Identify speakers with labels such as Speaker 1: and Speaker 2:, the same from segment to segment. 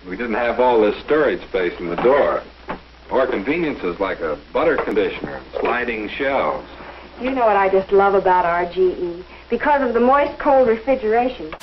Speaker 1: We didn't have all this storage space in the door. Or conveniences like a butter conditioner, sliding shelves.
Speaker 2: You know what I just love about RGE? Because of the moist, cold refrigeration.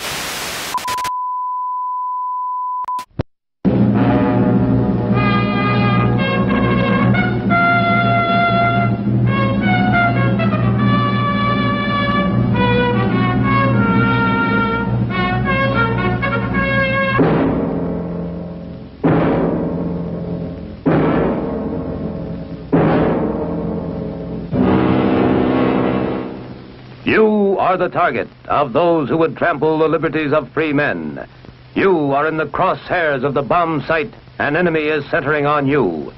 Speaker 3: You are the target of those who would trample the liberties of free men. You are in the crosshairs of the bomb sight. An enemy is centering on you.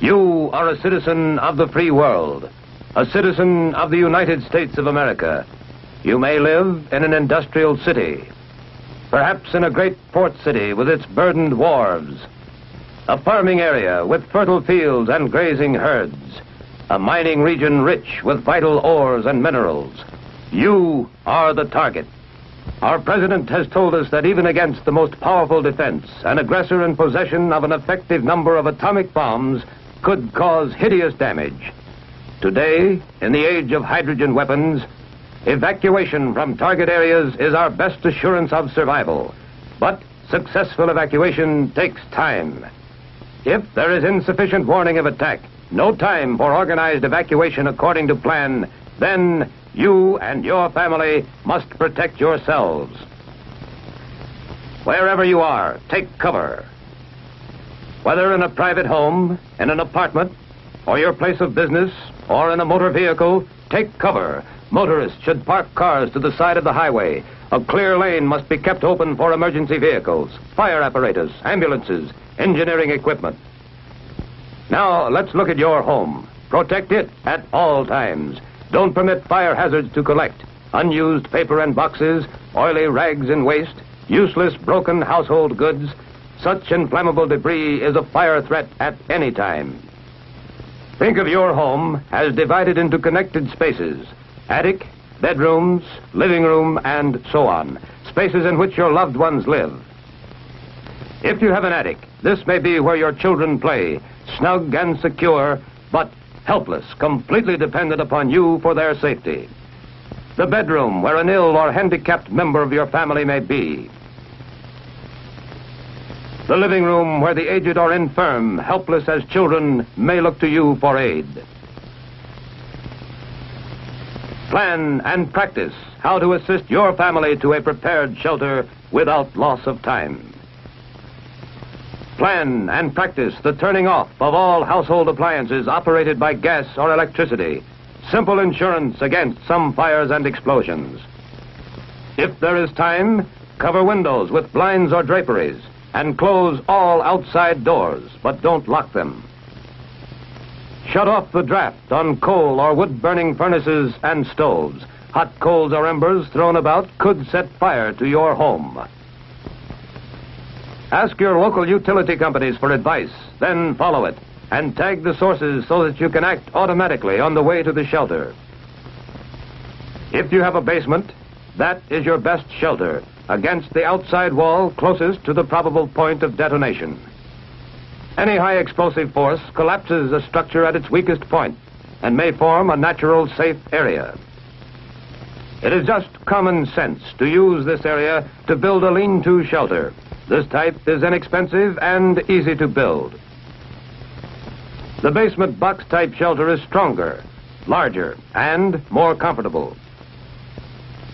Speaker 3: You are a citizen of the free world, a citizen of the United States of America. You may live in an industrial city, perhaps in a great port city with its burdened wharves, a farming area with fertile fields and grazing herds, a mining region rich with vital ores and minerals. You are the target. Our president has told us that even against the most powerful defense, an aggressor in possession of an effective number of atomic bombs could cause hideous damage. Today, in the age of hydrogen weapons, evacuation from target areas is our best assurance of survival. But successful evacuation takes time. If there is insufficient warning of attack, no time for organized evacuation according to plan, then you and your family must protect yourselves. Wherever you are, take cover. Whether in a private home, in an apartment, or your place of business, or in a motor vehicle, take cover. Motorists should park cars to the side of the highway. A clear lane must be kept open for emergency vehicles, fire apparatus, ambulances, engineering equipment. Now, let's look at your home. Protect it at all times. Don't permit fire hazards to collect. Unused paper and boxes, oily rags and waste, useless broken household goods. Such inflammable debris is a fire threat at any time. Think of your home as divided into connected spaces. Attic, bedrooms, living room, and so on. Spaces in which your loved ones live. If you have an attic, this may be where your children play, snug and secure, but helpless, completely dependent upon you for their safety. The bedroom where an ill or handicapped member of your family may be. The living room where the aged or infirm, helpless as children, may look to you for aid. Plan and practice how to assist your family to a prepared shelter without loss of time. Plan and practice the turning off of all household appliances operated by gas or electricity. Simple insurance against some fires and explosions. If there is time, cover windows with blinds or draperies and close all outside doors, but don't lock them. Shut off the draft on coal or wood-burning furnaces and stoves. Hot coals or embers thrown about could set fire to your home. Ask your local utility companies for advice, then follow it, and tag the sources so that you can act automatically on the way to the shelter. If you have a basement, that is your best shelter against the outside wall closest to the probable point of detonation. Any high explosive force collapses a structure at its weakest point and may form a natural safe area. It is just common sense to use this area to build a lean-to shelter. This type is inexpensive and easy to build. The basement box-type shelter is stronger, larger, and more comfortable.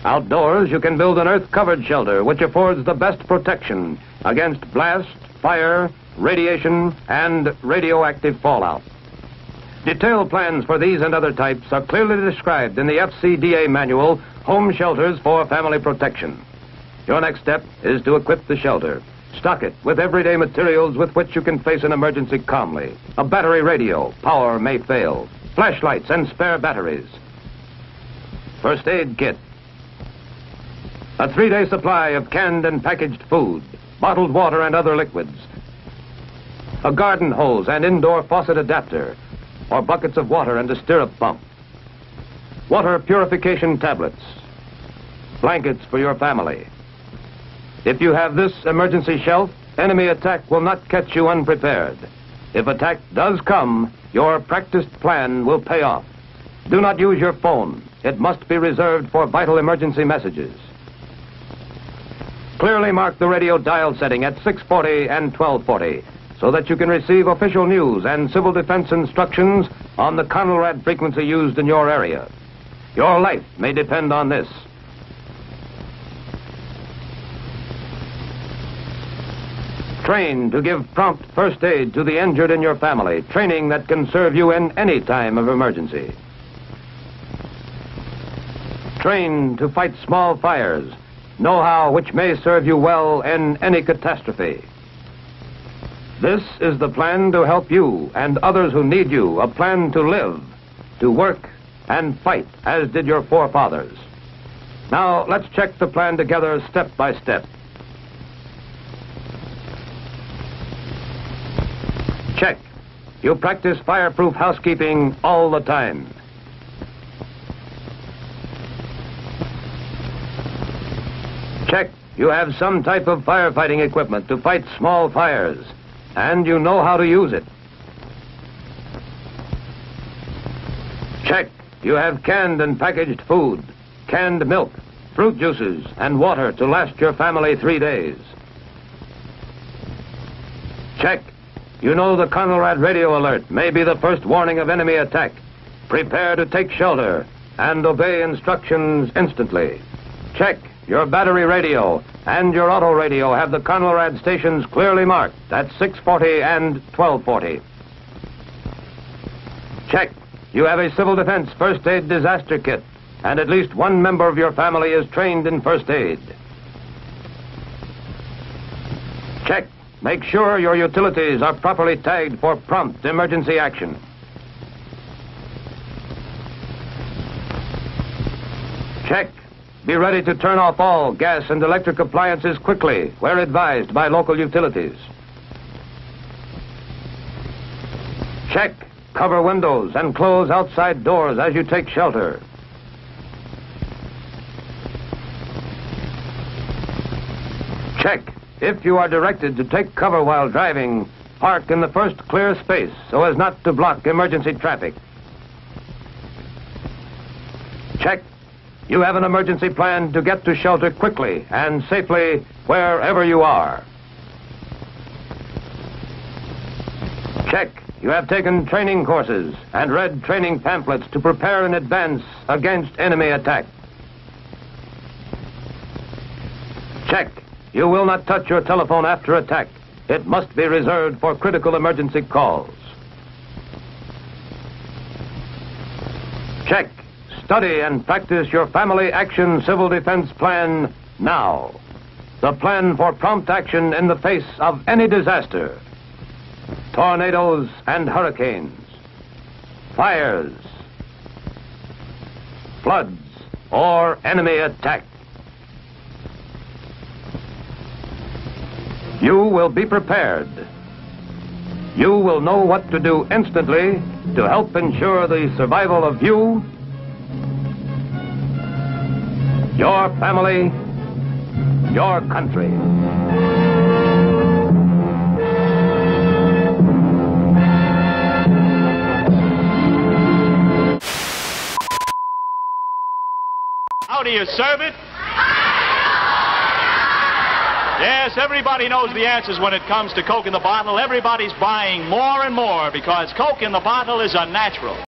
Speaker 3: Outdoors, you can build an earth-covered shelter which affords the best protection against blast, fire, radiation, and radioactive fallout. Detailed plans for these and other types are clearly described in the FCDA manual, Home Shelters for Family Protection. Your next step is to equip the shelter. Stock it with everyday materials with which you can face an emergency calmly. A battery radio, power may fail. Flashlights and spare batteries. First aid kit. A 3-day supply of canned and packaged food, bottled water and other liquids. A garden hose and indoor faucet adapter, or buckets of water and a stirrup pump. Water purification tablets. Blankets for your family. If you have this emergency shelf, enemy attack will not catch you unprepared. If attack does come, your practiced plan will pay off. Do not use your phone. It must be reserved for vital emergency messages. Clearly mark the radio dial setting at 640 and 1240 so that you can receive official news and civil defense instructions on the Conelrad frequency used in your area. Your life may depend on this. Train to give prompt first aid to the injured in your family, training that can serve you in any time of emergency. Train to fight small fires, know-how which may serve you well in any catastrophe. This is the plan to help you and others who need you, a plan to live, to work, and fight, as did your forefathers. Now, let's check the plan together step by step. Check. You practice fireproof housekeeping all the time. Check. You have some type of firefighting equipment to fight small fires, and you know how to use it. Check. You have canned and packaged food, canned milk, fruit juices, and water to last your family 3 days. Check. You know the Conelrad radio alert may be the first warning of enemy attack. Prepare to take shelter and obey instructions instantly. Check. Your battery radio and your auto radio have the Conelrad stations clearly marked at 640 and 1240. Check. You have a civil defense first aid disaster kit, and at least one member of your family is trained in first aid. Check. Make sure your utilities are properly tagged for prompt emergency action. Check. Be ready to turn off all gas and electric appliances quickly, where advised by local utilities. Check. Cover windows and close outside doors as you take shelter. Check. If you are directed to take cover while driving, park in the first clear space so as not to block emergency traffic. Check. You have an emergency plan to get to shelter quickly and safely wherever you are. Check. You have taken training courses and read training pamphlets to prepare in advance against enemy attack. Check. You will not touch your telephone after attack. It must be reserved for critical emergency calls. Check. Study and practice your family action civil defense plan now. The plan for prompt action in the face of any disaster. Tornadoes and hurricanes. Fires. Floods or enemy attack. You will be prepared. You will know what to do instantly to help ensure the survival of you, your family, your country.
Speaker 4: How do you serve it? Yes, everybody knows the answers when it comes to Coke in the bottle. Everybody's buying more and more because Coke in the bottle is a natural.